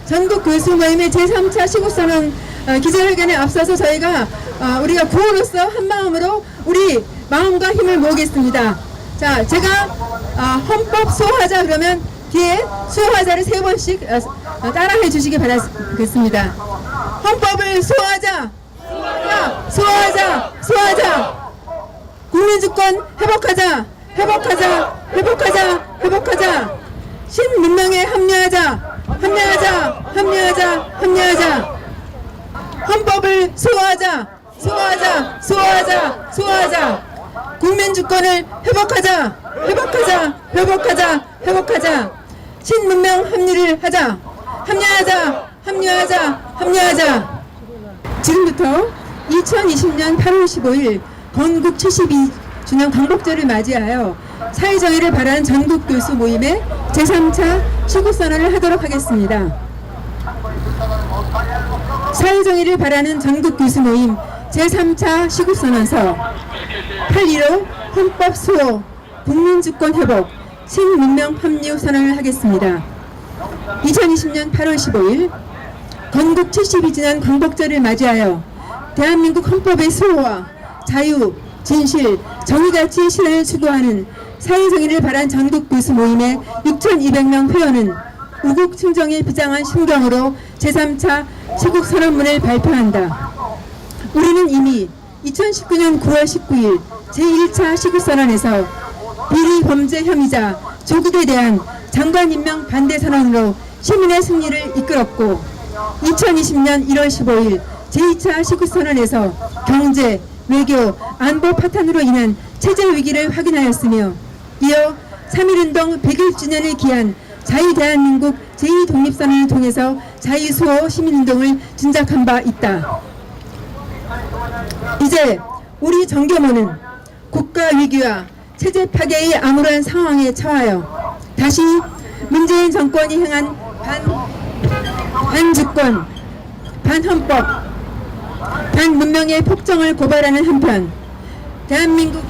전국 교수 모임의 제3차 시국선언 기자회견에 앞서서 저희가 우리가 구호로서 한마음으로 우리 마음과 힘을 모으겠습니다. 자, 제가 헌법 수호하자 그러면 뒤에 수호하자를 3번씩 따라해 주시기 바라겠습니다. 헌법을 수호하자! 수호하자! 수호하자! 국민주권 회복하자! 회복하자! 회복하자! 회복하자! 신문명에 합류하자! 합류하자! 합류하자! 합류하자! 헌법을 수호하자! 수호하자! 수호하자! 수호하자! 국민주권을 회복하자! 회복하자! 회복하자! 회복하자! 신문명 합류를 하자! 합류하자! 합류하자! 합류하자! 지금부터 2020년 8월 15일 건국 72주년 광복절을 맞이하여 사회정의를 바라는 전국 교수 모임의 제3차 시국선언을 하도록 하겠습니다. 사회정의를 바라는 전국 교수 모임 제3차 시국선언서 8.15 헌법 수호, 국민주권 회복, 신문명 합류 선언을 하겠습니다. 2020년 8월 15일 건국 72주년 광복절을 맞이하여 대한민국 헌법의 수호와 자유, 진실, 정의가치의 실현을 추구하는 사회정의를 바란 전국 교수 모임의 6,200명 회원은 우국 충정에 비장한 심경으로 제3차 시국선언문을 발표한다. 우리는 이미 2019년 9월 19일 제1차 시국선언에서 비리 범죄 혐의자 조국에 대한 장관 임명 반대 선언으로 시민의 승리를 이끌었고 2020년 1월 15일 제2차 시국선언에서 경제, 외교, 안보 파탄으로 인한 체제 위기를 확인하였으며 이어 3.1운동 100일주년을 기한 자유대한민국 제2독립선언을 통해서 자유수호 시민운동을 진작한 바 있다. 이제 우리 정교모는 국가 위기와 체제 파괴의 암울한 상황에 처하여 다시 문재인 정권이 행한 반주권, 반헌법, 반문명의 폭정을 고발하는 한편 대한민국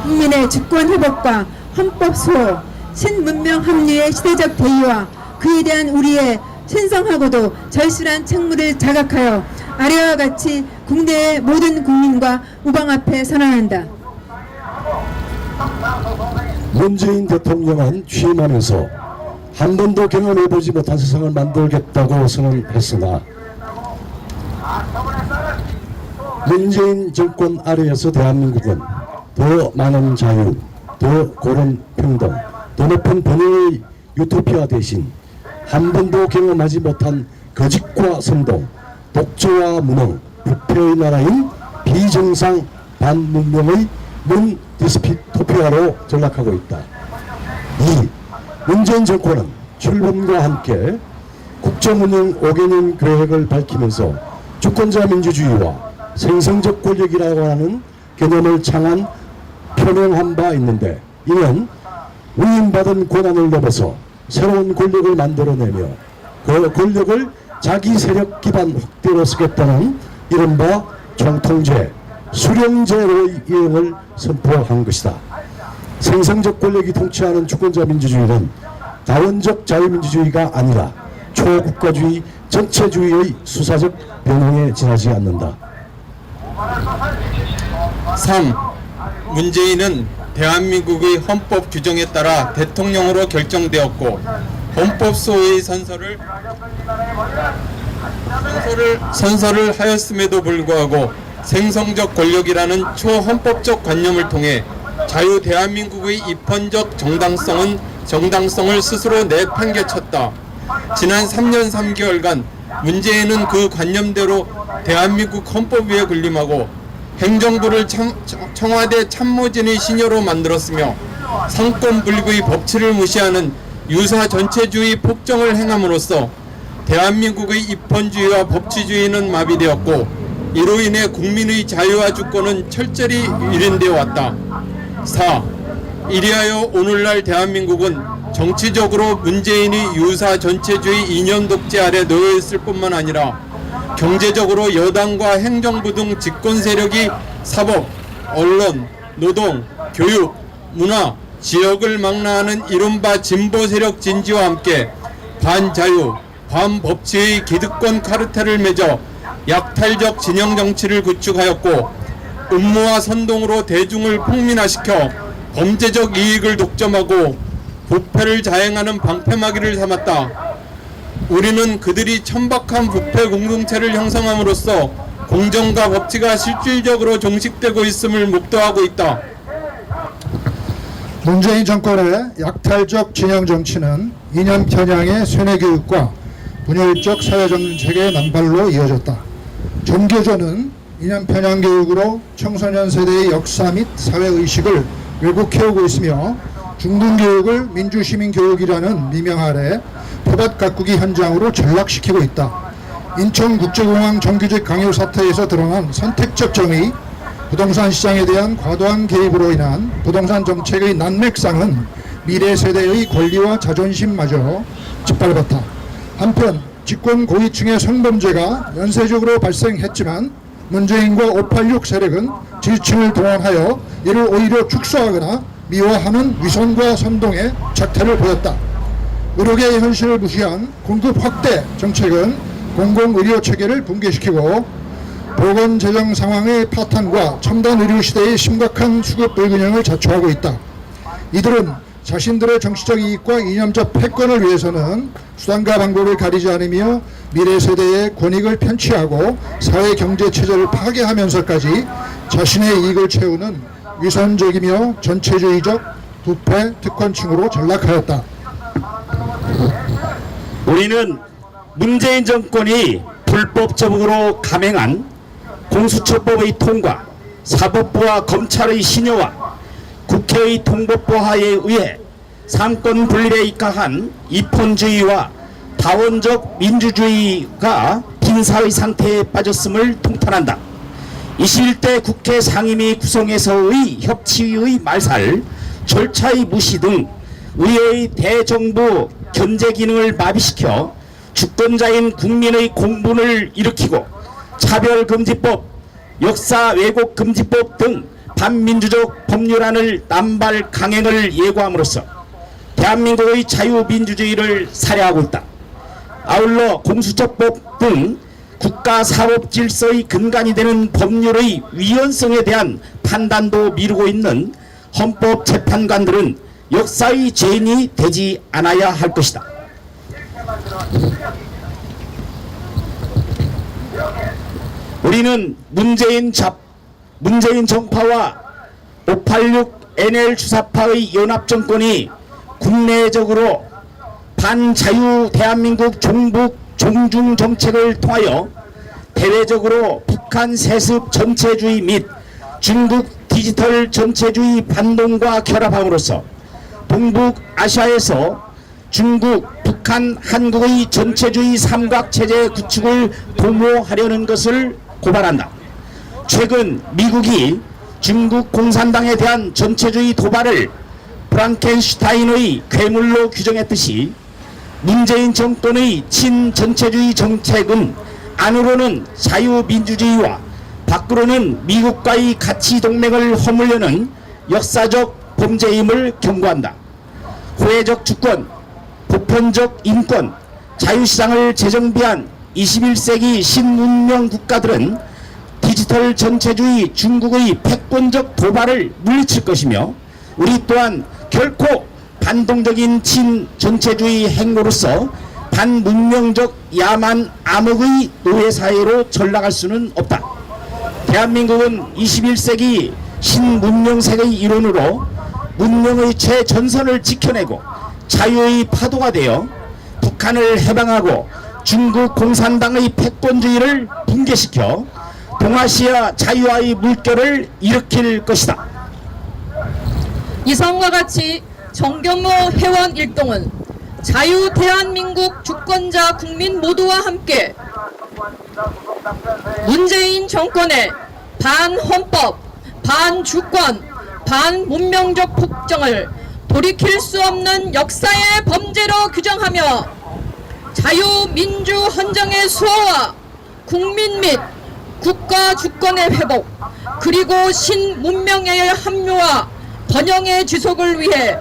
국민의 주권 회복과 헌법 수호, 신문명 합류의 시대적 대의와 그에 대한 우리의 신성하고도 절실한 책무를 자각하여 아래와 같이 국내의 모든 국민과 우방 앞에 선언한다. 문재인 대통령은 취임하면서 한 번도 경험해보지 못한 세상을 만들겠다고 선언했으나 문재인 정권 아래에서 대한민국은 더 많은 자유, 더 고른 평등, 더 높은 번영의 유토피아 대신 한 번도 경험하지 못한 거짓과 선동, 독재와 무능, 부패의 나라인 비정상 반문명의 문 디스토피아로 전락하고 있다. 이 문재인 정권은 출범과 함께 국정운영 5개년 계획을 밝히면서 주권자 민주주의와 생성적 권력이라고 하는 개념을 표명한 바 있는데 이는 위임받은 권한을 넘어서 새로운 권력을 만들어내며 그 권력을 자기 세력 기반 확대로 쓰겠다는 이른바 총통제, 수령제로의 이행을 선포한 것이다. 생성적 권력이 통치하는 주권자 민주주의는 다원적 자유민주주의가 아니라 초국가주의, 전체주의의 수사적 변형에 지나지 않는다. 3. 문재인은 대한민국의 헌법 규정에 따라 대통령으로 결정되었고 헌법 수호의 선서를 하였음에도 불구하고 생성적 권력이라는 초헌법적 관념을 통해 자유 대한민국의 입헌적 정당성을 스스로 내팽개쳤다. 지난 3년 3개월간 문재인은 그 관념대로 대한민국 헌법 위에 군림하고 행정부를 청와대 참모진의 시녀로 만들었으며 상권 분립의 법치를 무시하는 유사 전체주의 폭정을 행함으로써 대한민국의 입헌주의와 법치주의는 마비되었고 이로 인해 국민의 자유와 주권은 철저히 유린되어 왔다. 4. 이리하여 오늘날 대한민국은 정치적으로 문재인의 유사 전체주의 이념 독재 아래 놓여 있을 뿐만 아니라 경제적으로 여당과 행정부 등 집권 세력이 사법, 언론, 노동, 교육, 문화, 지역을 망라하는 이른바 진보 세력 진지와 함께 반자유, 반법치의 기득권 카르텔을 맺어 약탈적 진영 정치를 구축하였고 음모와 선동으로 대중을 폭민화시켜 범죄적 이익을 독점하고 부패를 자행하는 방패막이를 삼았다. 우리는 그들이 천박한 부패 공동체를 형성함으로써 공정과 법치가 실질적으로 종식되고 있음을 목도하고 있다. 문재인 정권의 약탈적 진영 정치는 이념 편향의 쇠뇌 교육과 분열적 사회정책의 남발로 이어졌다. 종교조는 이념 편향 교육으로 청소년 세대의 역사 및 사회의식을 왜곡해오고 있으며 중등교육을 민주시민교육이라는 미명 아래 표밭 가꾸기 현장으로 전락시키고 있다. 인천국제공항 정규직 강요 사태에서 드러난 선택적 정의, 부동산 시장에 대한 과도한 개입으로 인한 부동산 정책의 난맥상은 미래 세대의 권리와 자존심마저 짓밟았다. 한편 집권 고위층의 성범죄가 연쇄적으로 발생했지만 문재인과 586 세력은 지지층을 동원하여 이를 오히려 축소하거나 미화하는 위선과 선동의 작태를 보였다. 의료계의 현실을 무시한 공급 확대 정책은 공공의료 체계를 붕괴시키고 보건재정 상황의 파탄과 첨단 의료 시대의 심각한 수급 불균형을 자초하고 있다. 이들은 자신들의 정치적 이익과 이념적 패권을 위해서는 수단과 방법을 가리지 않으며 미래 세대의 권익을 편취하고 사회 경제 체제를 파괴하면서까지 자신의 이익을 채우는 위선적이며 전체주의적 부패 특권층으로 전락하였다. 우리는 문재인 정권이 불법적으로 감행한 공수처법의 통과, 사법부와 검찰의 신여와 국회의 통법부 하에 의해 삼권 분립에 입각한 입헌주의와 다원적 민주주의가 빈사의 상태에 빠졌음을 통탄한다. 21대 국회 상임위 구성에서의 협치의 말살, 절차의 무시 등 의회의 대정부 견제 기능을 마비시켜 주권자인 국민의 공분을 일으키고 차별금지법, 역사 왜곡금지법 등 반민주적 법률안을 남발 강행을 예고함으로써 대한민국의 자유민주주의를 살해하고 있다. 아울러 공수처법 등 국가 사법 질서의 근간이 되는 법률의 위헌성에 대한 판단도 미루고 있는 헌법재판관들은 역사의 죄인이 되지 않아야 할 것이다. 우리는 문재인 정파와 586 NL 주사파의 연합정권이 국내적으로 반자유 대한민국 종북 종중 정책을 통하여 대외적으로 북한 세습 전체주의 및 중국 디지털 전체주의 반동과 결합함으로써 동북아시아에서 중국, 북한, 한국의 전체주의 삼각체제 구축을 도모하려는 것을 고발한다. 최근 미국이 중국 공산당에 대한 전체주의 도발을 프랑켄슈타인의 괴물로 규정했듯이 문재인 정권의 친전체주의 정책은 안으로는 자유민주주의와 밖으로는 미국과의 가치 동맹을 허물려는 역사적 범죄임을 경고한다. 호혜적 주권, 보편적 인권, 자유시장을 재정비한 21세기 신문명 국가들은 디지털 전체주의 중국의 패권적 도발을 물리칠 것이며 우리 또한 결코 반동적인 친전체주의 행로로서 반문명적 야만 암흑의 노예사회로 전락할 수는 없다. 대한민국은 21세기 신문명세계의 일원으로 문명의 최전선을 지켜내고 자유의 파도가 되어 북한을 해방하고 중국 공산당의 패권주의를 붕괴시켜 동아시아 자유화의 물결을 일으킬 것이다. 이상과 같이 정경호 회원 일동은 자유 대한민국 주권자 국민 모두와 함께 문재인 정권의 반헌법, 반주권, 반문명적 폭정을 돌이킬 수 없는 역사의 범죄로 규정하며 자유민주 헌정의 수호와 국민 및 국가 주권의 회복 그리고 신문명의 합류와 번영의 지속을 위해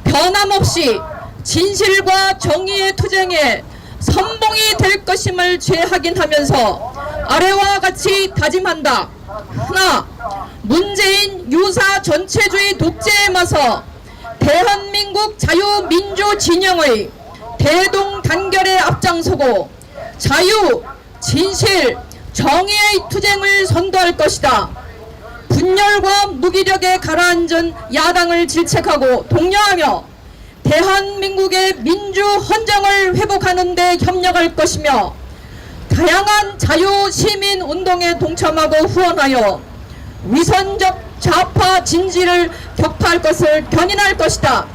변함없이 진실과 정의의 투쟁에 선봉이 될 것임을 재확인하면서 아래와 같이 다짐한다. 하나, 문재인 유사 전체주의 독재에 맞서 대한민국 자유민주 진영의 대동단결에 앞장서고 자유, 진실, 정의의 투쟁을 선도할 것이다. 분열과 무기력에 가라앉은 야당을 질책하고 독려하며 대한민국의 민주 헌정을 회복하는 데 협력할 것이며 다양한 자유 시민 운동에 동참하고 후원하여 위선적 좌파 진지를 격파할 것을 견인할 것이다.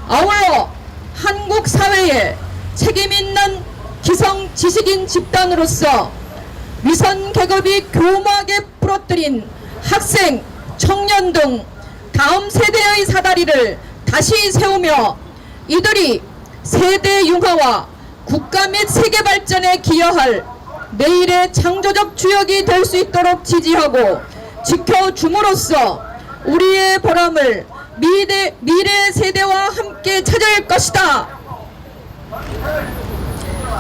아울러 한국 사회에 책임 있는 기성 지식인 집단으로서 위선 계급이 교묘하게 부러뜨린 학생, 청년 등 다음 세대의 사다리를 다시 세우며 이들이 세대 융화와 국가 및 세계 발전에 기여할 내일의 창조적 주역이 될 수 있도록 지지하고 지켜줌으로써 우리의 보람을 미래 세대와 함께 찾을 것이다.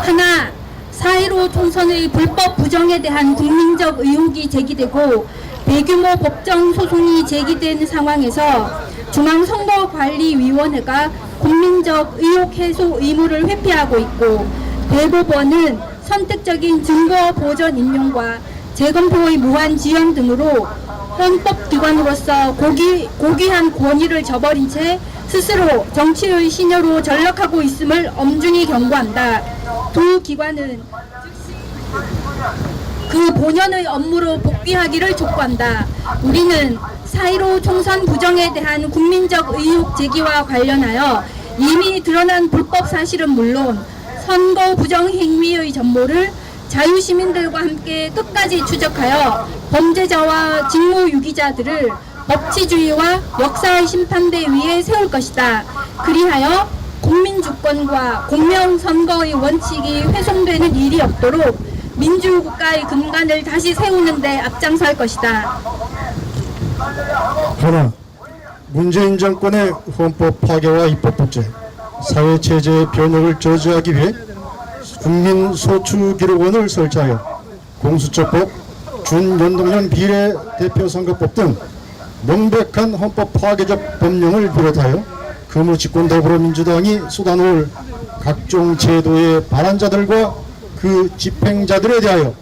하나, 4.15 총선의 불법 부정에 대한 국민적 의혹이 제기되고 대규모 법정 소송이 제기된 상황에서 중앙선거관리위원회가 국민적 의혹 해소 의무를 회피하고 있고 대법원은 선택적인 증거 보전 인용과 재검토의 무한 지연 등으로 헌법기관으로서 고귀한 권위를 저버린 채 스스로 정치의 신여로 전락하고 있음을 엄중히 경고한다. 두 기관은 그 본연의 업무로 복귀하기를 촉구한다. 우리는 4.15 총선 부정에 대한 국민적 의혹 제기와 관련하여 이미 드러난 불법 사실은 물론 선거 부정 행위의 전모를 자유시민들과 함께 끝까지 추적하여 범죄자와 직무유기자들을 법치주의와 역사의 심판대 위에 세울 것이다. 그리하여 국민주권과 공명선거의 원칙이 훼손되는 일이 없도록 민주국가의 근간을 다시 세우는 데 앞장설 것이다. 하나, 문재인 정권의 헌법 파괴와 입법 독재, 사회체제의 변혁을 저지하기 위해 국민소추기록원을 설치하여 공수처법, 준연동형 비례대표선거법 등 명백한 헌법 파괴적 법령을 비롯하여 거무집권 더불어민주당이 쏟아놓을 각종 제도의 발안자들과 그 집행자들에 대하여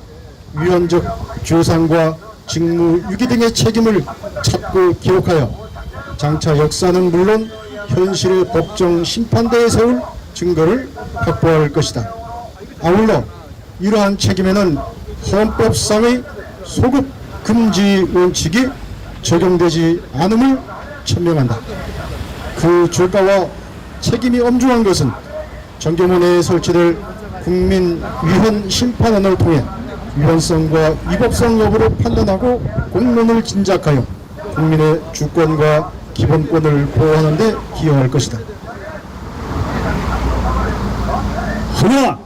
위헌적 조상과 직무유기 등의 책임을 찾고 기록하여 장차 역사는 물론 현실의 법정 심판대에 세울 증거를 확보할 것이다. 아울러 이러한 책임에는 헌법상의 소급 금지 원칙이 적용되지 않음을 천명한다. 그 줄가와 책임이 엄중한 것은 정교문에 설치될 국민 위헌 심판원을 통해 위헌성과 위법성 여부를 판단하고 공론을 진작하여 국민의 주권과 기본권을 보호하는 데 기여할 것이다. 하나,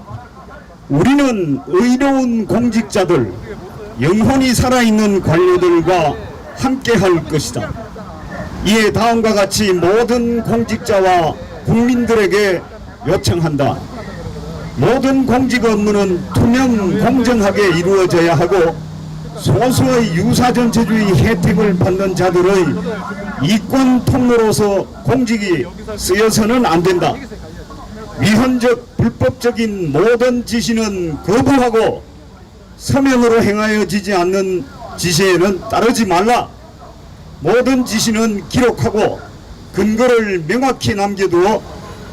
우리는 의로운 공직자들, 영혼이 살아있는 관료들과 함께할 것이다. 이에 다음과 같이 모든 공직자와 국민들에게 요청한다. 모든 공직 업무는 투명 공정하게 이루어져야 하고 소수의 유사전체주의 혜택을 받는 자들의 이권 통로로서 공직이 쓰여서는 안 된다. 위헌적 불법적인 모든 지시는 거부하고 서면으로 행하여지지 않는 지시에는 따르지 말라. 모든 지시는 기록하고 근거를 명확히 남겨두어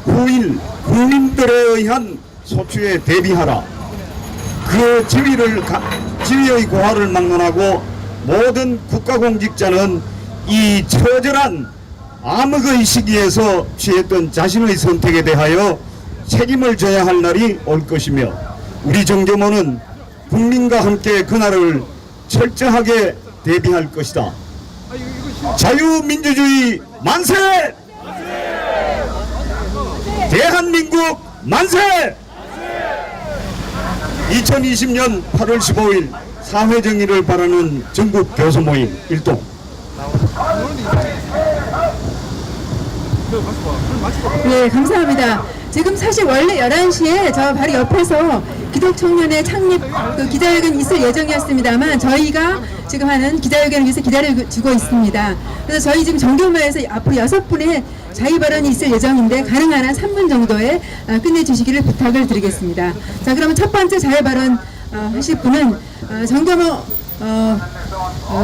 후일 국민들에 의한 소추에 대비하라. 그 지위의 고하를 막론하고 모든 국가공직자는 이 처절한 암흑의 시기에서 취했던 자신의 선택에 대하여 책임을 져야 할 날이 올 것이며 우리 정교모는 국민과 함께 그날을 철저하게 대비할 것이다. 자유민주주의 만세! 대한민국 만세! 2020년 8월 15일 사회정의를 바라는 전국 교수모임 일동. 네, 감사합니다. 지금 사실 원래 11시에 저 바로 옆에서 기독청년회 창립 그 기자회견이 있을 예정이었습니다만 저희가 지금 하는 기자회견을 위해서 기다려주고 있습니다. 그래서 저희 지금 정교마에서 앞으로 6분의 자유발언이 있을 예정인데 가능한 한 3분 정도에 끝내주시기를 부탁을 드리겠습니다. 자, 그러면 첫 번째 자유발언 하실 분은 정교모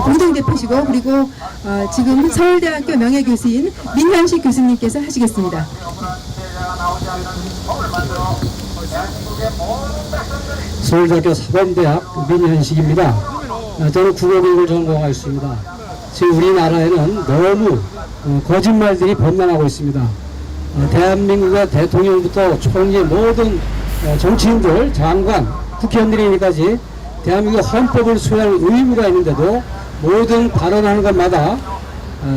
공동대표시고 그리고 지금 서울대학교 명예교수인 민현식 교수님께서 하시겠습니다. 서울대학교 사범대학 민현식입니다. 저는 국어교육을 전공하였습니다. 지금 우리나라에는 너무 거짓말들이 범람하고 있습니다. 대한민국의 대통령부터 총리 모든 정치인들, 장관, 국회의원들에게까지 대한민국 헌법을 수호할 의무가 있는데도 모든 발언하는 것마다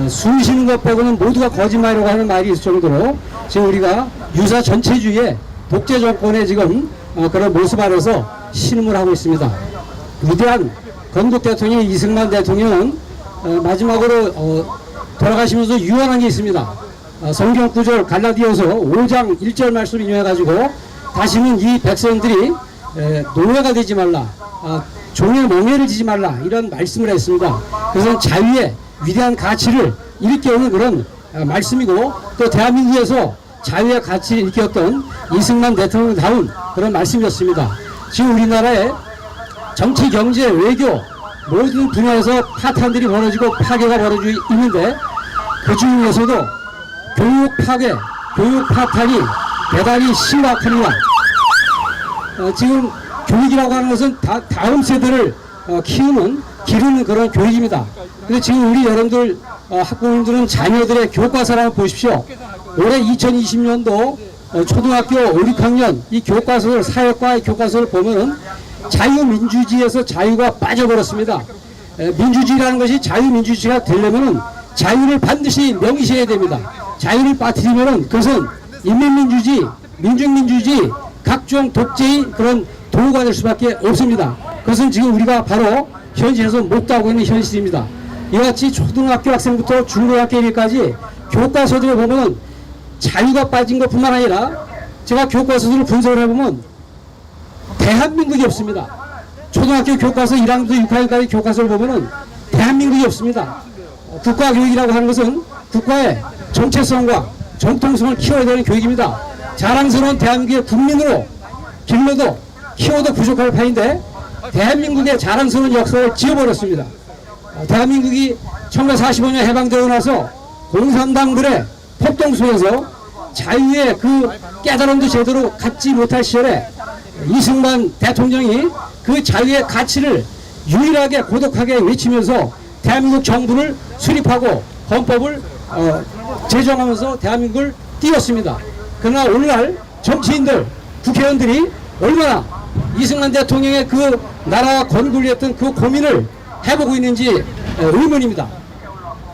숨쉬는 것 빼고는 모두가 거짓말이라고 하는 말이 있을 정도로 지금 우리가 유사 전체주의의 독재 정권의 지금 그런 모습 안에서 신음을 하고 있습니다. 위대한 건국 대통령 이승만 대통령은 마지막으로 돌아가시면서 유언한 게 있습니다. 성경 구절 갈라디아서 5장 1절 말씀을 인용해가지고 다시는 이 백성들이 노예가 되지 말라, 종의 멍에를 지지 말라, 이런 말씀을 했습니다. 그래서 자유의 위대한 가치를 일깨우는 그런 말씀이고, 또 대한민국에서 자유의 가치를 일깨웠던 이승만 대통령다운 그런 말씀이었습니다. 지금 우리나라의 정치, 경제, 외교 모든 분야에서 파탄들이 벌어지고 파괴가 벌어지고 있는데, 그 중에서도 교육 파괴, 교육 파탄이 대단히 심각합니다. 지금 교육이라고 하는 것은 다음 세대를 기르는 그런 교육입니다. 근데 지금 우리 여러분들 학부모님들은 자녀들의 교과서를 한번 보십시오. 올해 2020년도 초등학교 5, 6학년 이 교과서를, 사회과의 교과서를 보면은 자유민주주의에서 자유가 빠져버렸습니다. 민주주의라는 것이 자유민주주의가 되려면은 자유를 반드시 명시해야 됩니다. 자유를 빠뜨리면은 그것은 인민민주주의, 민중민주주의, 각종 독재의 그런 도구가 될 수밖에 없습니다. 그것은 지금 우리가 바로 현실에서 목도하고 있는 현실입니다. 이같이 초등학교 학생부터 중고등학교까지 교과서들을 보면 자유가 빠진 것뿐만 아니라, 제가 교과서들을 분석을 해보면 대한민국이 없습니다. 초등학교 교과서 1학년부터 6학년까지 교과서를 보면은 대한민국이 없습니다. 국가교육이라고 하는 것은 국가의 정체성과 정통성을 키워야 되는 교육입니다. 자랑스러운 대한민국의 국민으로 길러도 키워도 부족할 판인데 대한민국의 자랑스러운 역사를 지워버렸습니다. 대한민국이 1945년 해방되고 나서 공산당들의 폭동 속에서 자유의 그 깨달음도 제대로 갖지 못할 시절에 이승만 대통령이 그 자유의 가치를 유일하게 고독하게 외치면서 대한민국 정부를 수립하고 헌법을 제정하면서 대한민국을 띄웠습니다. 그러나 오늘날 정치인들, 국회의원들이 얼마나 이승만 대통령의 그 나라와 건국을 위했던 그 고민을 해보고 있는지 의문입니다.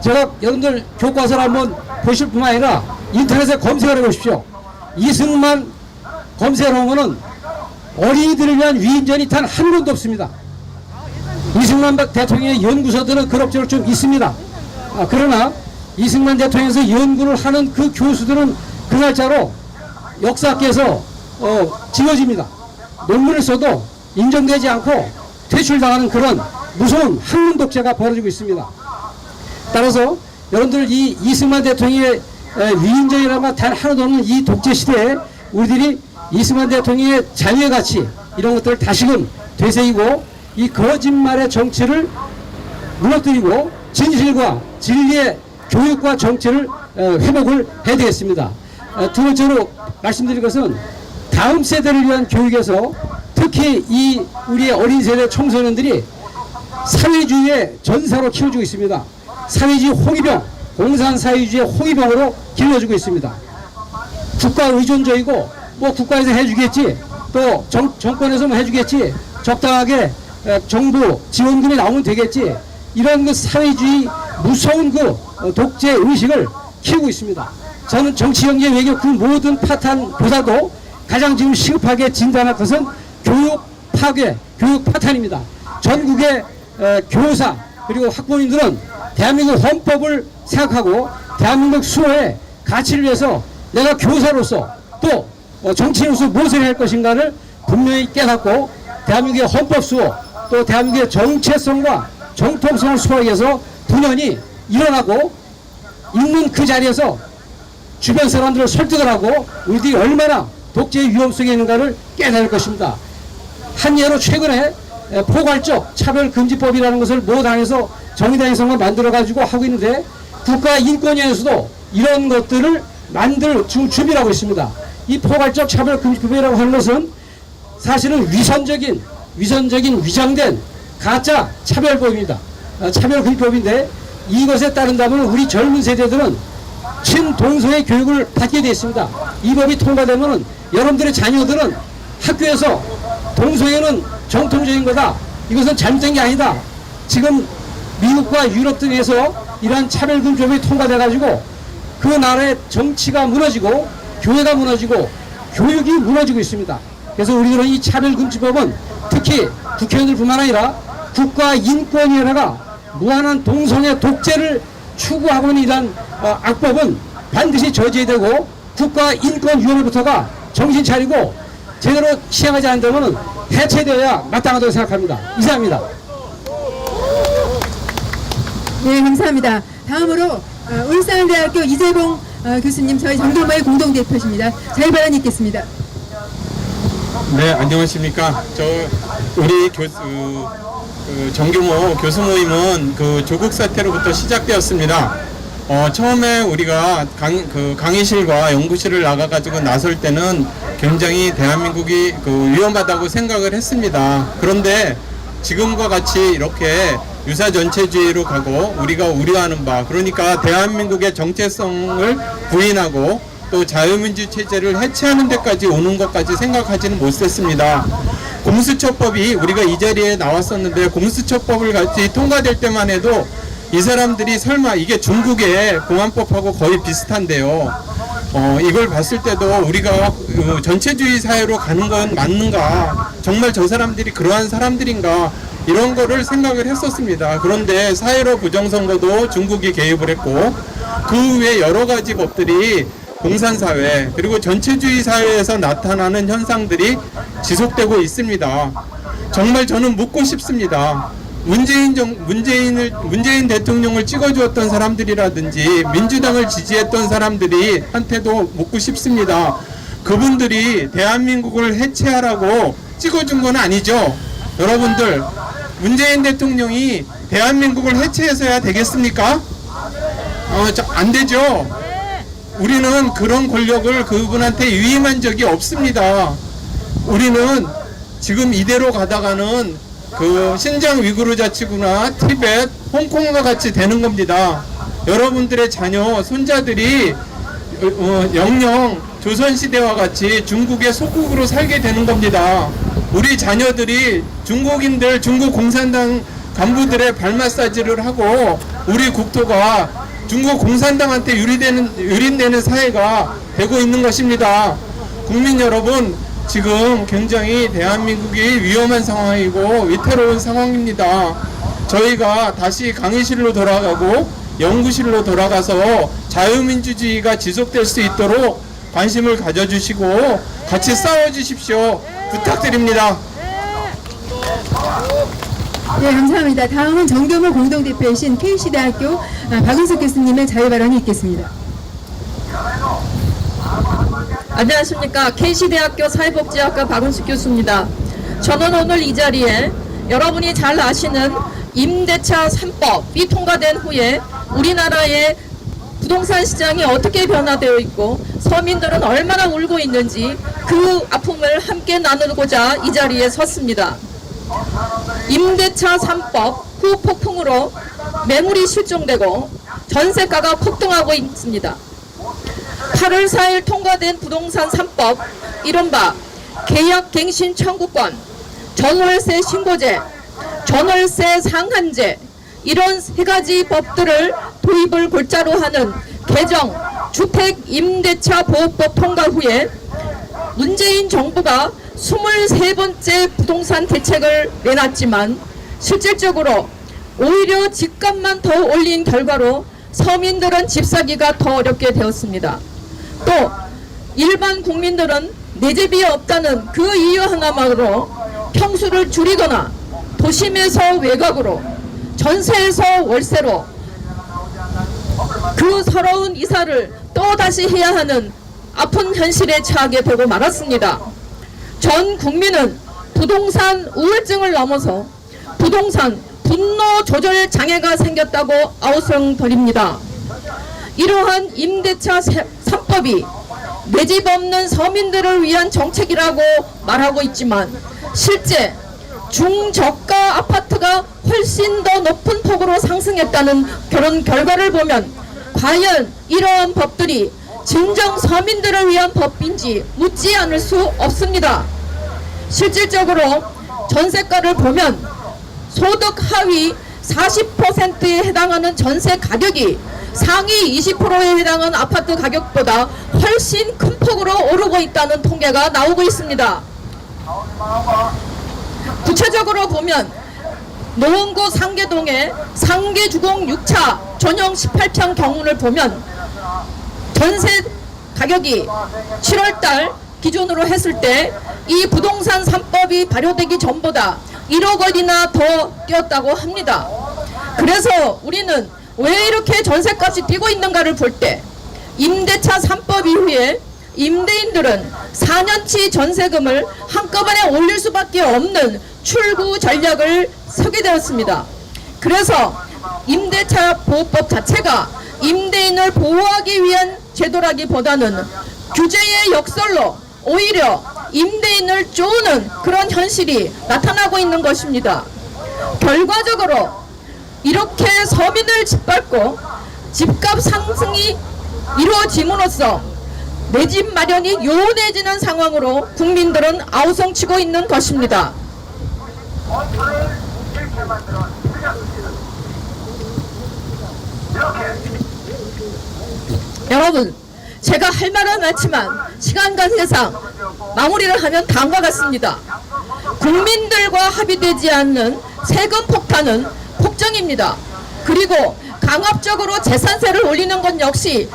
제가 여러분들 교과서를 한번 보실 뿐만 아니라 인터넷에 검색을 해보십시오. 이승만 검색을 하면은 어린이들을 위한 위인전이 단 한 권도 없습니다. 이승만 대통령의 연구소들은 그럭저럭 좀 있습니다. 그러나 이승만 대통령에서 연구를 하는 그 교수들은 그 날짜로 역사학계에서 지워집니다. 논문을 써도 인정되지 않고 퇴출당하는 그런 무서운 학문 독재가 벌어지고 있습니다. 따라서 여러분들 이 이승만 대통령의 위인전이라는 것 단 하나도 없는 이 독재 시대에 우리들이 이승만 대통령의 자유의 가치 이런 것들을 다시금 되새기고 이 거짓말의 정치를 무너뜨리고 진실과 진리의 교육과 정치를 회복을 해야 되겠습니다. 두 번째로 말씀드릴 것은 다음 세대를 위한 교육에서 특히 이 우리의 어린 세대 청소년들이 사회주의의 전사로 키워주고 있습니다. 사회주의 홍위병, 공산사회주의의 홍위병으로 길러주고 있습니다. 국가 의존적이고 뭐 국가에서 해주겠지, 또 정권에서 뭐 해주겠지, 적당하게 정부 지원금이 나오면 되겠지, 이런 그 사회주의 무서운 그 독재 의식을 키우고 있습니다. 저는 정치, 경제, 외교 그 모든 파탄보다도 가장 지금 시급하게 진단할 것은 교육 파괴, 교육 파탄입니다. 전국의 교사 그리고 학부모님들은 대한민국 헌법을 생각하고 대한민국 수호의 가치를 위해서 내가 교사로서 또 정치인으로서 무엇을 해야 할 것인가를 분명히 깨닫고 대한민국의 헌법 수호 또 대한민국의 정체성과 정통성을 수호하기 위해서 분연히 일어나고 있는 그 자리에서 주변 사람들을 설득을 하고 우리들이 얼마나 독재의 위험성에 있는가를 깨달을 것입니다. 한 예로 최근에 포괄적 차별금지법이라는 것을 모 당에서 정의당에서만 만들어가지고 하고 있는데 국가인권위원회에서도 이런 것들을 만들 지금 준비를 하고 있습니다. 이 포괄적 차별금지법이라고 하는 것은 사실은 위선적인 위장된 가짜 차별법입니다. 차별금지법인데 이것에 따른다면 우리 젊은 세대들은 친동성애 교육을 받게 되어 있습니다. 이 법이 통과되면 여러분들의 자녀들은 학교에서 동성애는 정통적인 거다. 이것은 잘못된 게 아니다. 지금 미국과 유럽 등에서 이러한 차별금지법이 통과돼가지고 그 나라의 정치가 무너지고 교회가 무너지고 교육이 무너지고 있습니다. 그래서 우리들은 이 차별금지법은 특히 국회의원들뿐만 아니라 국가인권위원회가 무한한 동성애 독재를 추구하고 있는 이러한 악법은 반드시 저지해야 되고 국가인권위원회부터가 정신 차리고 제대로 시행하지 않는다면 해체되어야 마땅하다고 생각합니다. 이상입니다. 네, 감사합니다. 다음으로 울산대학교 이재봉 교수님, 저희 정교모의 공동대표십니다. 자유 발언 있겠습니다. 네, 안녕하십니까. 우리 정규모 교수 모임은 조국 사태로부터 시작되었습니다. 처음에 우리가 강의실과 연구실을 나가가지고 나설 때는 굉장히 대한민국이 위험하다고 생각을 했습니다. 그런데 지금과 같이 이렇게 유사 전체주의로 가고 우리가 우려하는 바, 그러니까 대한민국의 정체성을 부인하고 또 자유민주 체제를 해체하는 데까지 오는 것까지 생각하지는 못했습니다. 공수처법이 우리가 이 자리에 나왔었는데 공수처법을 같이 통과될 때만 해도 이 사람들이 설마 이게 중국의 공안법하고 거의 비슷한데요. 이걸 봤을 때도 우리가 전체주의 사회로 가는 건 맞는가? 정말 저 사람들이 그러한 사람들인가? 이런 거를 생각을 했었습니다. 그런데 사회로 부정선거도 중국이 개입을 했고 그 외 여러 가지 법들이 공산사회 그리고 전체주의 사회에서 나타나는 현상들이 지속되고 있습니다. 정말 저는 묻고 싶습니다. 문재인 대통령을 찍어주었던 사람들이라든지 민주당을 지지했던 사람들이 한테도 묻고 싶습니다. 그분들이 대한민국을 해체하라고 찍어준 건 아니죠. 여러분들, 문재인 대통령이 대한민국을 해체해서야 되겠습니까? 안 되죠. 우리는 그런 권력을 그분한테 위임한 적이 없습니다. 우리는 지금 이대로 가다가는 신장 위구르 자치구나 티베트, 홍콩과 같이 되는 겁니다. 여러분들의 자녀, 손자들이 영영 조선시대와 같이 중국의 속국으로 살게 되는 겁니다. 우리 자녀들이 중국인들, 중국 공산당 간부들의 발 마사지를 하고 우리 국토가 중국 공산당한테 유린되는 사회가 되고 있는 것입니다. 국민 여러분, 지금 굉장히 대한민국이 위험한 상황이고 위태로운 상황입니다. 저희가 다시 강의실로 돌아가고 연구실로 돌아가서 자유민주주의가 지속될 수 있도록 관심을 가져주시고 같이 싸워주십시오. 부탁드립니다. 네, 감사합니다. 다음은 정교모 공동대표이신 KC대학교 박은숙 교수님의 자유발언이 있겠습니다. 안녕하십니까. KC대학교 사회복지학과 박은숙 교수입니다. 저는 오늘 이 자리에 여러분이 잘 아시는 임대차 3법이 통과된 후에 우리나라의 부동산 시장이 어떻게 변화되어 있고 서민들은 얼마나 울고 있는지 그 아픔을 함께 나누고자 이 자리에 섰습니다. 임대차 3법 후 폭풍으로 매물이 실종되고 전세가가 폭등하고 있습니다. 8월 4일 통과된 부동산 3법, 이른바 계약갱신 청구권, 전월세 신고제, 전월세 상한제, 이런 세 가지 법들을 도입을 골자로 하는 개정 주택임대차 보호법 통과 후에 문재인 정부가 23번째 부동산 대책을 내놨지만 실질적으로 오히려 집값만 더 올린 결과로 서민들은 집 사기가 더 어렵게 되었습니다. 또 일반 국민들은 내 집이 없다는 그 이유 하나만으로 평수를 줄이거나 도심에서 외곽으로, 전세에서 월세로 그 서러운 이사를 또다시 해야 하는 아픈 현실에 처하게 되고 말았습니다. 전 국민은 부동산 우울증을 넘어서 부동산 분노 조절 장애가 생겼다고 아우성거립니다. 이러한 임대차 3법이 내 집 없는 서민들을 위한 정책이라고 말하고 있지만 실제 중저가 아파트가 훨씬 더 높은 폭으로 상승했다는 그런 결과를 보면 과연 이러한 법들이 진정 서민들을 위한 법인지 묻지 않을 수 없습니다. 실질적으로 전세가를 보면 소득 하위 40%에 해당하는 전세 가격이 상위 20%에 해당하는 아파트 가격보다 훨씬 큰 폭으로 오르고 있다는 통계가 나오고 있습니다. 구체적으로 보면 노원구 상계동의 상계주공 6차 전용 18평 경운을 보면 전세 가격이 7월달 기준으로 했을 때 이 부동산 3법이 발효되기 전보다 1억 원이나 더 뛰었다고 합니다. 그래서 우리는 왜 이렇게 전세값이 뛰고 있는가를 볼 때 임대차 3법 이후에 임대인들은 4년치 전세금을 한꺼번에 올릴 수밖에 없는 출구 전략을 서게 되었습니다. 그래서 임대차 보호법 자체가 임대인을 보호하기 위한 제도라기보다는 규제의 역설로 오히려 임대인을 쪼는 그런 현실이 나타나고 있는 것입니다. 결과적으로 이렇게 서민을 짓밟고 집값 상승이 이루어짐으로써 내 집 마련이 요원해지는 상황으로 국민들은 아우성치고 있는 것입니다. 여러분, 제가 할 말은 많지만 시간 관계상 마무리를 하면 다음과 같습니다. 국민들과 합의되지 않는 세금 폭탄은 폭정입니다. 그리고 강압적으로 재산세를 올리는 것 역시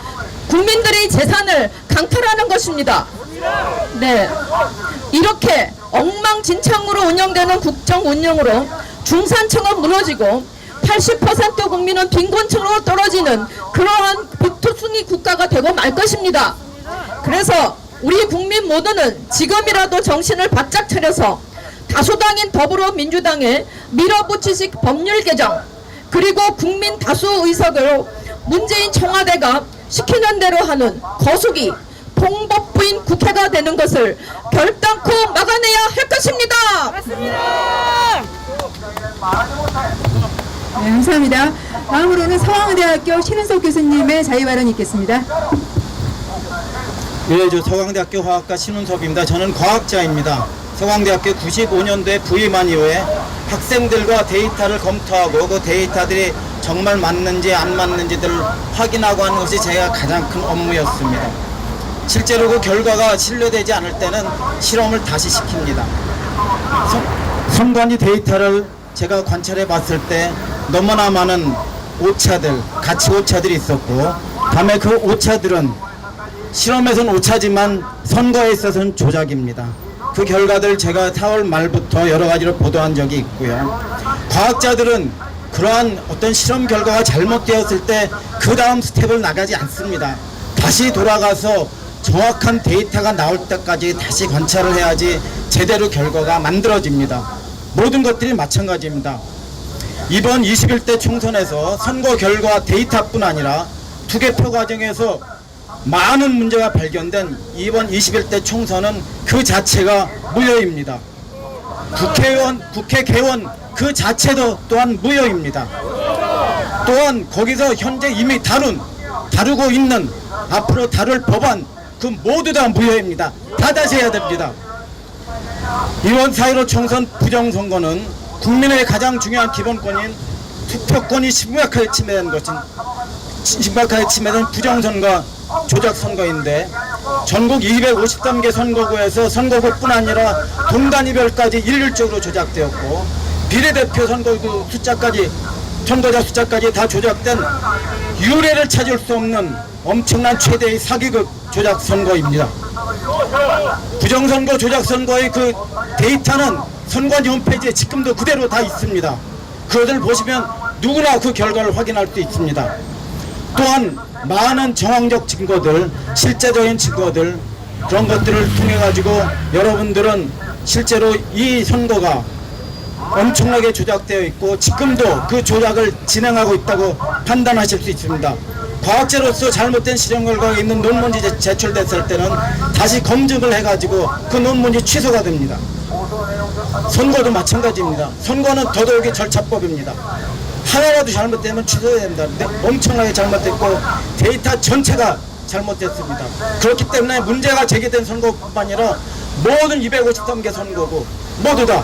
국민들의 재산을 강탈하는 것입니다. 네, 이렇게 엉망진창으로 운영되는 국정 운영으로 중산층은 무너지고 80% 국민은 빈곤층으로 떨어지는 그러한 비투순위 국가가 되고 말 것입니다. 그래서 우리 국민 모두는 지금이라도 정신을 바짝 차려서 다수당인 더불어민주당의 밀어붙이식 법률 개정 그리고 국민 다수 의석으로 문재인 청와대가 시키는 대로 하는 거수기 통법부인 국회가 되는 것을 결단코 막아내야 할 것입니다. 네, 감사합니다. 다음으로는 서강대학교 신은석 교수님의 자유발언이 있겠습니다. 네, 저 서강대학교 화학과 신은섭입니다. 저는 과학자입니다. 서강대학교 95년도에 부임한 이후에 학생들과 데이터를 검토하고 그 데이터들이 정말 맞는지 안 맞는지를 확인하고 하는 것이 제가 가장 큰 업무였습니다. 실제로 그 결과가 신뢰되지 않을 때는 실험을 다시 시킵니다. 선관위 데이터를 제가 관찰해 봤을 때 너무나 많은 오차들, 가치 오차들이 있었고 다음에 그 오차들은 실험에서는 오차지만 선거에 있어서는 조작입니다. 그 결과들 제가 4월 말부터 여러 가지로 보도한 적이 있고요. 과학자들은 그러한 어떤 실험 결과가 잘못되었을 때 그 다음 스텝을 나가지 않습니다. 다시 돌아가서 정확한 데이터가 나올 때까지 다시 관찰을 해야지 제대로 결과가 만들어집니다. 모든 것들이 마찬가지입니다. 이번 21대 총선에서 선거 결과 데이터뿐 아니라 투개표 과정에서 많은 문제가 발견된 이번 21대 총선은 그 자체가 무효입니다. 국회 개원 그 자체도 또한 무효입니다. 또한 거기서 현재 이미 다루고 있는 앞으로 다룰 법안 그 모두 다 무효입니다. 다 다시 해야 됩니다. 이번 4.15 총선 부정선거는 국민의 가장 중요한 기본권인 투표권이 심각하게 침해된 부정선거 조작선거인데 전국 253개 선거구에서 선거구뿐 아니라 동단위별까지 일률적으로 조작되었고 비례대표 선거구 숫자까지 선거자 숫자까지 다 조작된 유례를 찾을 수 없는 엄청난 최대의 사기극 조작 선거입니다. 부정선거 조작 선거의 그 데이터는 선관위 홈페이지에 지금도 그대로 다 있습니다. 그것을 보시면 누구나 그 결과를 확인할 수 있습니다. 또한 많은 정황적 증거들, 실제적인 증거들, 그런 것들을 통해 가지고 여러분들은 실제로 이 선거가 엄청나게 조작되어 있고 지금도 그 조작을 진행하고 있다고 판단하실 수 있습니다. 과학자로서 잘못된 실험 결과가 있는 논문이 제출됐을 때는 다시 검증을 해가지고 그 논문이 취소가 됩니다. 선거도 마찬가지입니다. 선거는 더더욱이 절차법입니다. 하나라도 잘못되면 취소해야 됩니다. 근데 엄청나게 잘못됐고 데이터 전체가 잘못됐습니다. 그렇기 때문에 문제가 제기된 선거뿐만 아니라 모든 253개 선거고 모두 다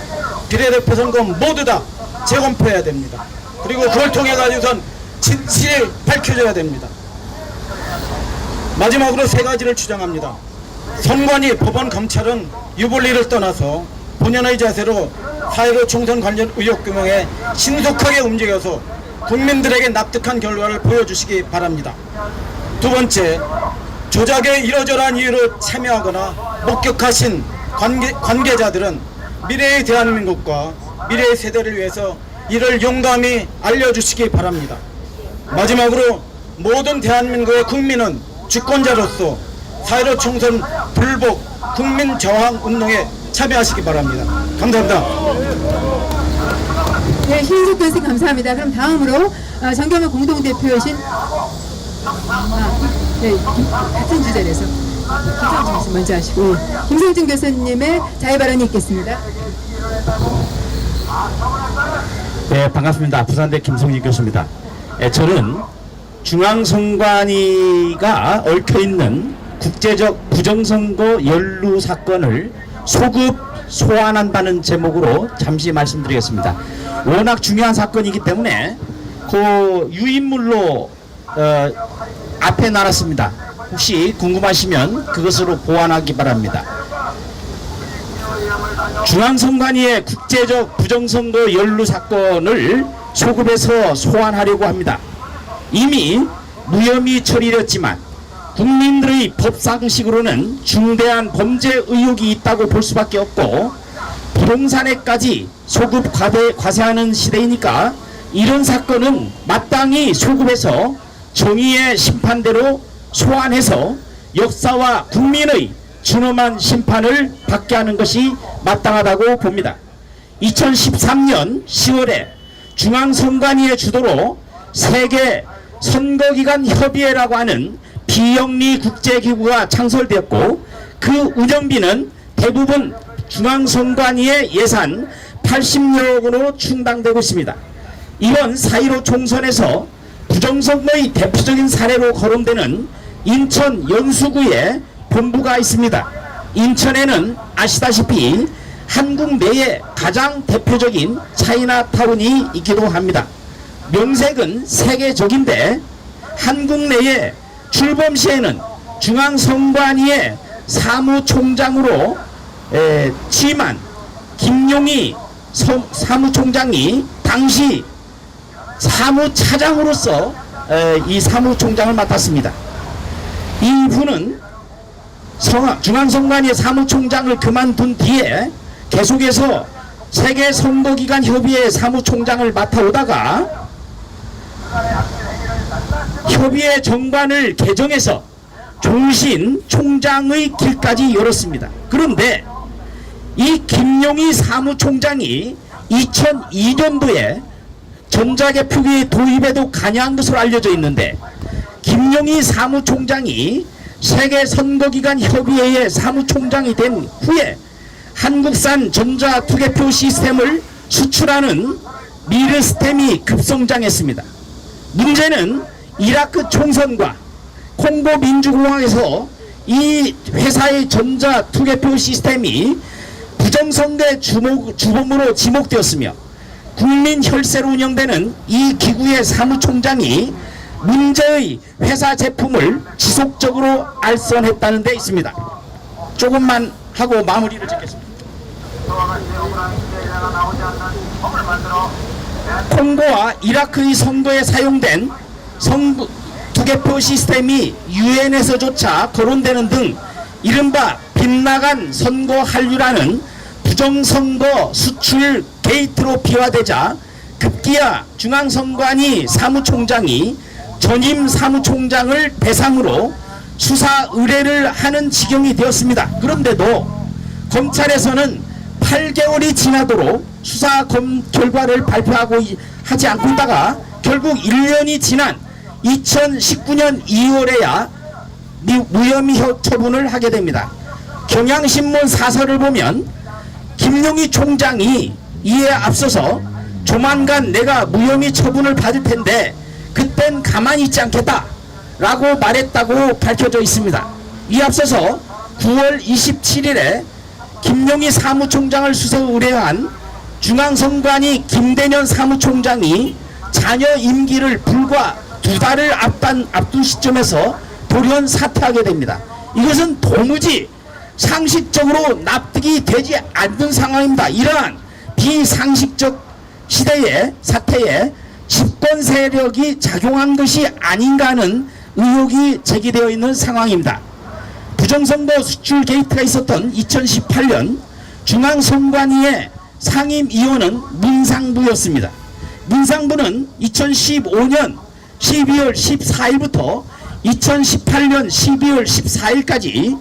비례대표 선거 모두 다 재검표해야 됩니다. 그리고 그걸 통해 가지고선 진실이 밝혀져야 됩니다. 마지막으로 세 가지를 주장합니다. 선관위, 법원, 검찰은 유불리를 떠나서 본연의 자세로 4.15 총선 관련 의혹 규명에 신속하게 움직여서 국민들에게 납득한 결과를 보여주시기 바랍니다. 두 번째, 조작에 이러저러한 이유로 참여하거나 목격하신 관계자들은 미래의 대한민국과 미래의 세대를 위해서 이를 용감히 알려주시기 바랍니다. 마지막으로 모든 대한민국의 국민은 주권자로서 4.15 총선 불복 국민 저항 운동에 참여하시기 바랍니다. 감사합니다. 네, 신숙 교수님 감사합니다. 그럼 다음으로 정경련 공동대표이신 같은 주제에서 김성준 교수 먼저 하시고 김성준 교수님의 자유 발언이 있겠습니다. 네, 반갑습니다. 부산대 김성진 교수입니다. 저는 중앙선관위가 얽혀있는 국제적 부정선거 연루 사건을 소급 소환한다는 제목으로 잠시 말씀드리겠습니다. 워낙 중요한 사건이기 때문에 그 유인물로 앞에 놔놨습니다. 혹시 궁금하시면 그것으로 보완하기 바랍니다. 중앙선관위의 국제적 부정선거 연루 사건을 소급해서 소환하려고 합니다. 이미 무혐의 처리됐지만 국민들의 법상식으로는 중대한 범죄 의혹이 있다고 볼 수밖에 없고 부동산에까지 소급 과세하는 시대이니까 이런 사건은 마땅히 소급해서 정의의 심판대로 소환해서 역사와 국민의 준엄한 심판을 받게 하는 것이 마땅하다고 봅니다. 2013년 10월에 중앙선관위의 주도로 세계 선거기관협의회라고 하는 비영리 국제기구가 창설되었고 그 운영비는 대부분 중앙선관위의 예산 80여 억으로 충당되고 있습니다. 이번 4.15 총선에서 부정선거의 대표적인 사례로 거론되는 인천 연수구에 본부가 있습니다. 인천에는 아시다시피 한국 내에 가장 대표적인 차이나타운이 있기도 합니다. 명색은 세계적인데 한국 내에 출범 시에는 중앙선관위의 사무총장으로 취임한 김용희 사무총장이 당시 사무차장으로서 이 사무총장을 맡았습니다. 이분은 중앙선관위의 사무총장을 그만둔 뒤에 계속해서 세계선거기관협의회 사무총장을 맡아오다가 협의회 정관을 개정해서 종신 총장의 길까지 열었습니다. 그런데 이 김용희 사무총장이 2002년도에 전자개표기 도입에도 관여한 것으로 알려져 있는데 김용희 사무총장이 세계선거기관협의회의 사무총장이 된 후에 한국산 전자투개표 시스템을 수출하는 미르스템이 급성장했습니다. 문제는 이라크 총선과 콩고 민주공화국에서 이 회사의 전자투개표 시스템이 부정선거의 주범으로 지목되었으며 국민 혈세로 운영되는 이 기구의 사무총장이 문제의 회사 제품을 지속적으로 알선했다는 데 있습니다. 조금만 하고 마무리를 짓겠습니다. 콩고와 이라크의 선거에 사용된 선거 투개표 시스템이 유엔에서조차 거론되는 등 이른바 빗나간 선거 한류라는 부정선거 수출 게이트로 비화되자 급기야 중앙선관위 사무총장이 전임 사무총장을 대상으로 수사 의뢰를 하는 지경이 되었습니다. 그런데도 검찰에서는 8개월이 지나도록 수사 결과를 발표하고 하지 않고 있다가 결국 1년이 지난 2019년 2월에야 무혐의 처분을 하게 됩니다. 경향신문 사설을 보면 김용희 총장이 이에 앞서서 조만간 내가 무혐의 처분을 받을 텐데 그땐 가만히 있지 않겠다 라고 말했다고 밝혀져 있습니다. 이에 앞서서 9월 27일에 김용희 사무총장을 수사 의뢰한 중앙선관위 김대년 사무총장이 자녀 임기를 불과 2달을 앞둔 시점에서 돌연 사퇴하게 됩니다. 이것은 도무지 상식적으로 납득이 되지 않는 상황입니다. 이러한 비상식적 사태에 집권 세력이 작용한 것이 아닌가 하는 의혹이 제기되어 있는 상황입니다. 부정선거 수출 게이트가 있었던 2018년 중앙선관위의 상임위원은 문상부였습니다. 문상부는 2015년 12월 14일부터 2018년 12월 14일까지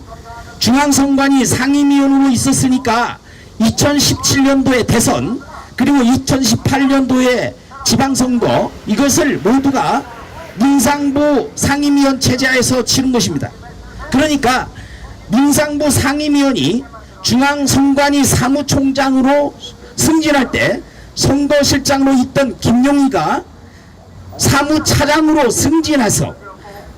중앙선관위 상임위원으로 있었으니까 2017년도에 대선 그리고 2018년도에 지방선거 이것을 모두가 문상부 상임위원 체제하에서 치른 것입니다. 그러니까 문상부 상임위원이 중앙선관위 사무총장으로 승진할 때 선거실장으로 있던 김용희가 사무차장으로 승진해서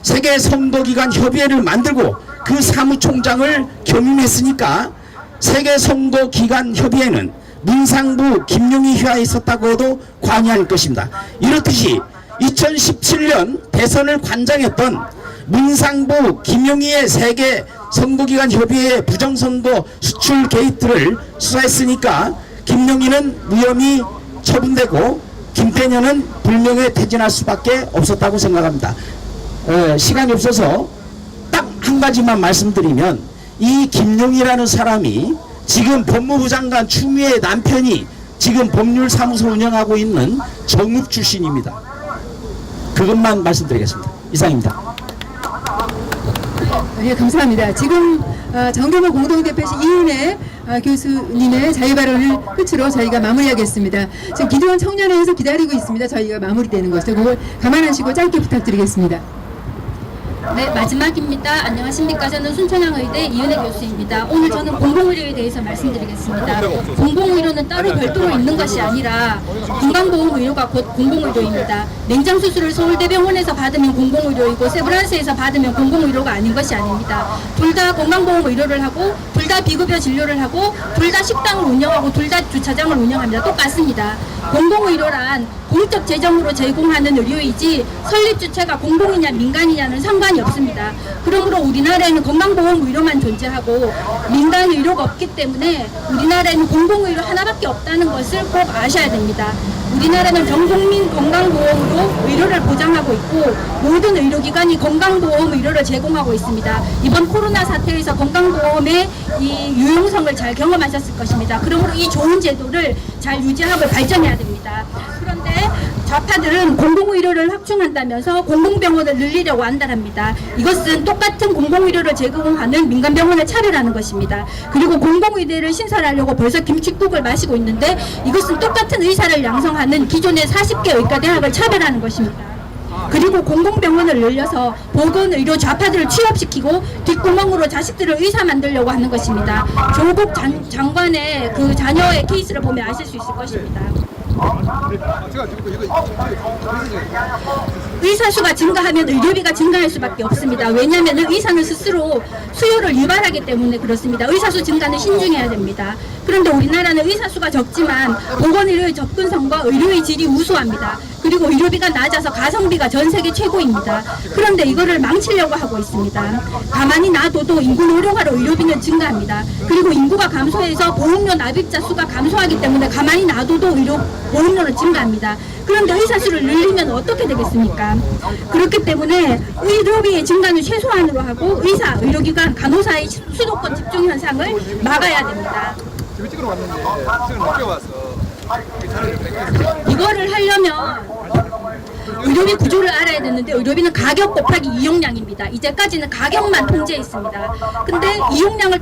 세계선거기관협의회를 만들고 그 사무총장을 겸임했으니까 세계선거기관협의회는 문상부 김용희 휘하에 있었다고 해도 과언이 것입니다. 이렇듯이 2017년 대선을 관장했던 문상부 김용희의 세계선거기관협의회의 부정선거 수출 게이트를 수사했으니까 김용희는 무혐의 처분되고 김대년은 불명예 퇴진할 수밖에 없었다고 생각합니다. 시간이 없어서 딱 한 가지만 말씀드리면 이 김용희라는 사람이 지금 법무부 장관 추미애 남편이 지금 법률사무소 운영하고 있는 정읍 출신입니다. 그것만 말씀드리겠습니다. 이상입니다. 예, 감사합니다. 지금 정경호 공동대표이신 이은혜 교수님의 자유발언을 끝으로 저희가 마무리하겠습니다. 지금 기도원 청년회에서 기다리고 있습니다. 저희가 마무리되는 것을 그걸 감안하시고 짧게 부탁드리겠습니다. 네, 마지막입니다. 안녕하십니까. 저는 순천향의대 이은혜 교수입니다. 오늘 저는 공공의료에 대해서 말씀드리겠습니다. 공공의료는 따로 별도로 있는 것이 아니라 건강보험의료가 곧 공공의료입니다. 맹장수술을 서울대병원에서 받으면 공공의료이고 세브란스에서 받으면 공공의료가 아닌 것이 아닙니다. 둘 다 건강보험의료를 하고 둘 다 비급여 진료를 하고 둘 다 식당을 운영하고 둘 다 주차장을 운영합니다. 똑같습니다. 공공의료란 공적 재정으로 제공하는 의료이지 설립 주체가 공공이냐 민간이냐는 상관이 없습니다. 그러므로 우리나라에는 건강보험의료만 존재하고 민간 의료가 없기 때문에 우리나라에는 공공의료 하나밖에 없다는 것을 꼭 아셔야 됩니다. 우리나라는 전국민 건강보험으로 의료를 보장하고 있고 모든 의료기관이 건강보험 의료를 제공하고 있습니다. 이번 코로나 사태에서 건강보험의 이 유용성을 잘 경험하셨을 것입니다. 그러므로 이 좋은 제도를 잘 유지하고 발전해야 됩니다. 그런데 좌파들은 공공의료를 확충한다면서 공공병원을 늘리려고 한다랍니다. 이것은 똑같은 공공의료를 제공하는 민간병원을 차별하는 것입니다. 그리고 공공의대를 신설하려고 벌써 김칫국을 마시고 있는데 이것은 똑같은 의사를 양성하는 기존의 40개 의과대학을 차별하는 것입니다. 그리고 공공병원을 늘려서 보건의료 좌파들을 취업시키고 뒷구멍으로 자식들을 의사 만들려고 하는 것입니다. 조국 장관의 그 자녀의 케이스를 보면 아실 수 있을 것입니다. 의사 수가 증가하면 의료비가 증가할 수밖에 없습니다. 왜냐하면 의사는 스스로 수요를 유발하기 때문에 그렇습니다. 의사 수 증가는 신중해야 됩니다. 그런데 우리나라는 의사 수가 적지만 보건의료의 접근성과 의료의 질이 우수합니다. 그리고 의료비가 낮아서 가성비가 전 세계 최고입니다. 그런데 이거를 망치려고 하고 있습니다. 가만히 놔둬도 인구 노령화로 의료비는 증가합니다. 그리고 인구가 감소해서 보험료 납입자 수가 감소하기 때문에 가만히 놔둬도 보험료는 증가합니다. 그런데 의사 수를 늘리면 어떻게 되겠습니까? 그렇기 때문에 의료비의 증가는 최소한으로 하고 의사, 의료기관, 간호사의 수도권 집중 현상을 막아야 됩니다. 이거를 하려면 의료비 구조를 알아야 되는데 의료비는 가격 곱하기 이용량입니다. 이제까지는 가격만 통제했습니다. 근데 이용량을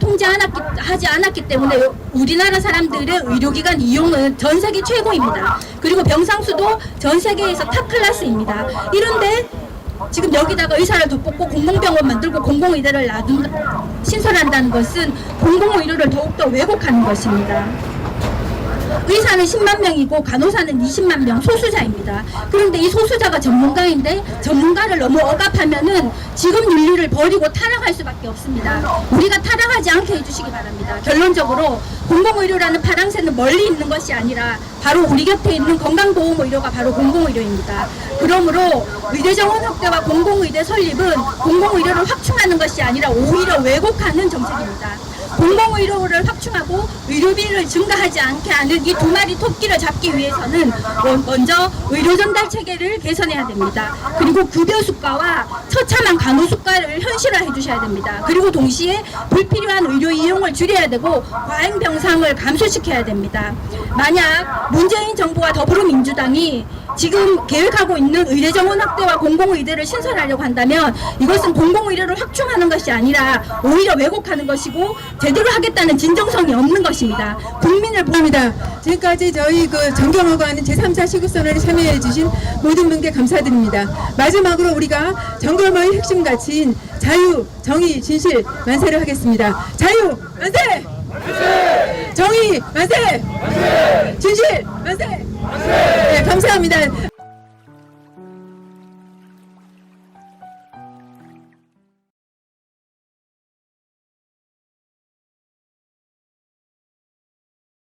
하지 않았기 때문에 우리나라 사람들의 의료기관 이용은 전 세계 최고입니다. 그리고 병상수도 전 세계에서 탑 클래스입니다. 이런데 지금 여기다가 의사를 더 뽑고 공공병원 만들고 공공의대를 신설한다는 것은 공공의료를 더욱더 왜곡하는 것입니다. 의사는 10만 명이고 간호사는 20만 명 소수자입니다. 그런데 이 소수자가 전문가인데 전문가를 너무 억압하면은 지금 윤리를 버리고 타락할 수밖에 없습니다. 우리가 타락하지 않게 해주시기 바랍니다. 결론적으로 공공의료라는 파랑새는 멀리 있는 것이 아니라 바로 우리 곁에 있는 건강보험의료가 바로 공공의료입니다. 그러므로 의대정원 확대와 공공의대 설립은 공공의료를 확충하는 것이 아니라 오히려 왜곡하는 정책입니다. 공공의료를 확충하고 의료비를 증가하지 않게 하는 이 두 마리 토끼를 잡기 위해서는 먼저 의료 전달 체계를 개선해야 됩니다. 그리고 급여 수가와 처참한 간호 수가를 현실화해 주셔야 됩니다. 그리고 동시에 불필요한 의료 이용을 줄여야 되고 과잉 병상을 감소시켜야 됩니다. 만약 문재인 정부와 더불어민주당이 지금 계획하고 있는 의대정원 확대와 공공의대를 신설하려고 한다면 이것은 공공의료를 확충하는 것이 아니라 오히려 왜곡하는 것이고 제대로 하겠다는 진정성이 없는 것입니다. 국민을 보합니다. 지금까지 저희 정경하고 하는 제3차 시국선언에 참여해 주신 모든 분께 감사드립니다. 마지막으로 우리가 정경화의 핵심 가치인 자유, 정의, 진실 만세를 하겠습니다. 자유 만세! 정의 만세! 진실 만세! 네, 감사합니다.